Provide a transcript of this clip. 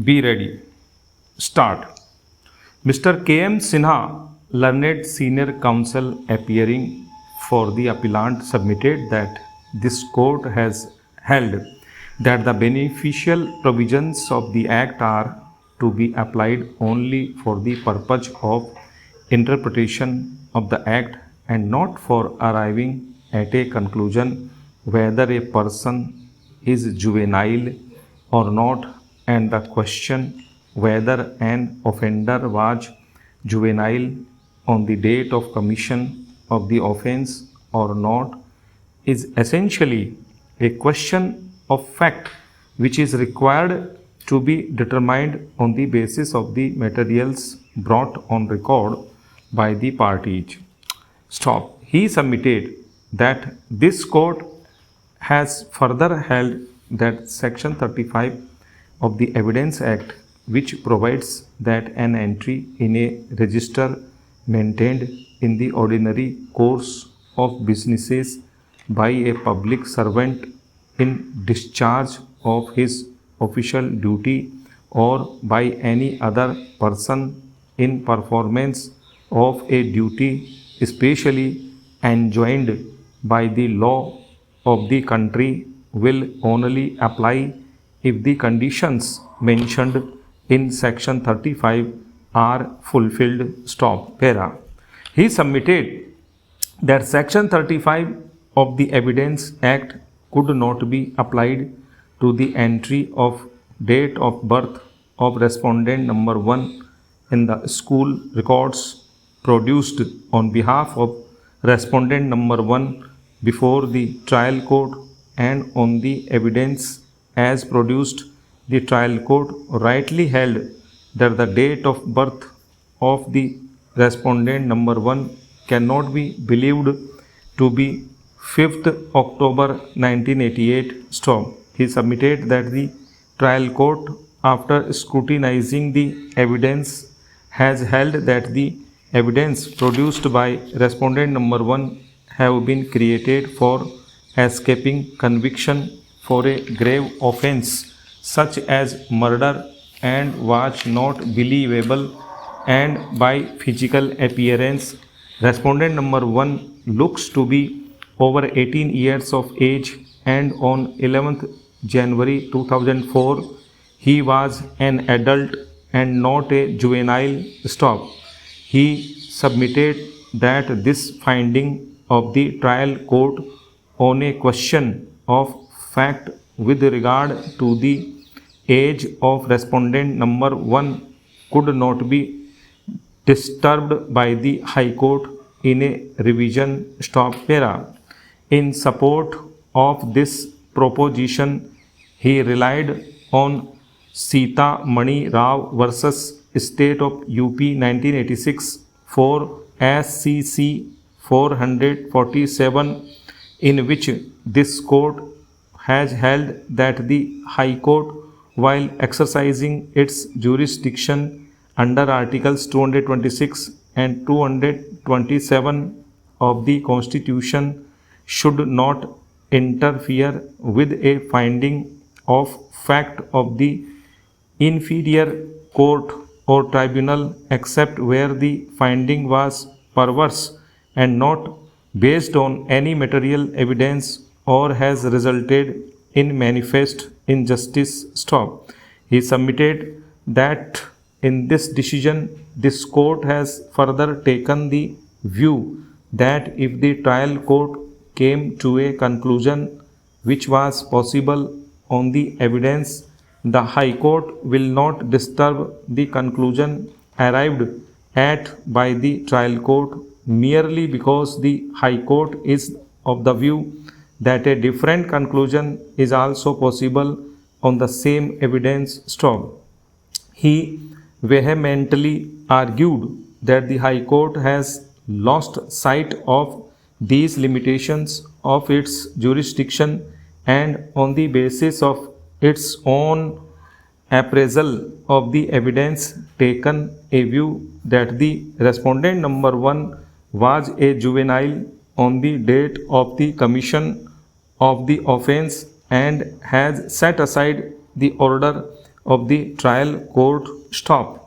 Be ready. Start. Mr. K.M. Sinha, learned senior counsel appearing for the appellant, submitted that this court has held that the beneficial provisions of the Act are to be applied only for the purpose of interpretation of the Act and not for arriving at a conclusion whether a person is juvenile or not, and the question whether an offender was juvenile on the date of commission of the offense or not is essentially a question of fact which is required to be determined on the basis of the materials brought on record by the parties. Stop. He submitted that this court has further held that Section 35 of the Evidence Act, which provides that an entry in a register maintained in the ordinary course of businesses by a public servant in discharge of his official duty or by any other person in performance of a duty especially enjoined by the law of the country will only apply if the conditions mentioned in Section 35 are fulfilled. Stop. Para. He submitted that Section 35 of the Evidence Act could not be applied to the entry of date of birth of respondent number 1 in the school records produced on behalf of respondent number 1 before the trial court, and on the evidence as produced, the trial court rightly held that the date of birth of the respondent number 1 cannot be believed to be 5th October 1988. Stop. He submitted that the trial court, after scrutinizing the evidence, has held that the evidence produced by respondent number 1 have been created for escaping conviction for a grave offense such as murder and was not believable, and by physical appearance respondent number 1 looks to be over 18 years of age, and on 11th January 2004 he was an adult and not a juvenile. Stop. He submitted that this finding of the trial court on a question of fact with regard to the age of respondent number 1 could not be disturbed by the High Court in a revision. Stop. Para. In support of this proposition, he relied on Sita Mani Rao versus State of UP 1986 for SCC 447, in which this court has held that the High Court, while exercising its jurisdiction under Articles 226 and 227 of the Constitution, should not interfere with a finding of fact of the inferior court or tribunal except where the finding was perverse and not based on any material evidence or has resulted in manifest injustice. Stop. He submitted that in this decision this court has further taken the view that if the trial court came to a conclusion which was possible on the evidence, the High Court will not disturb the conclusion arrived at by the trial court merely because the High Court is of the view that a different conclusion is also possible on the same evidence. Stop. He vehemently argued that the High Court has lost sight of these limitations of its jurisdiction and on the basis of its own appraisal of the evidence taken a view that the respondent number 1 was a juvenile on the date of the commission of the offense and has set aside the order of the trial court stop.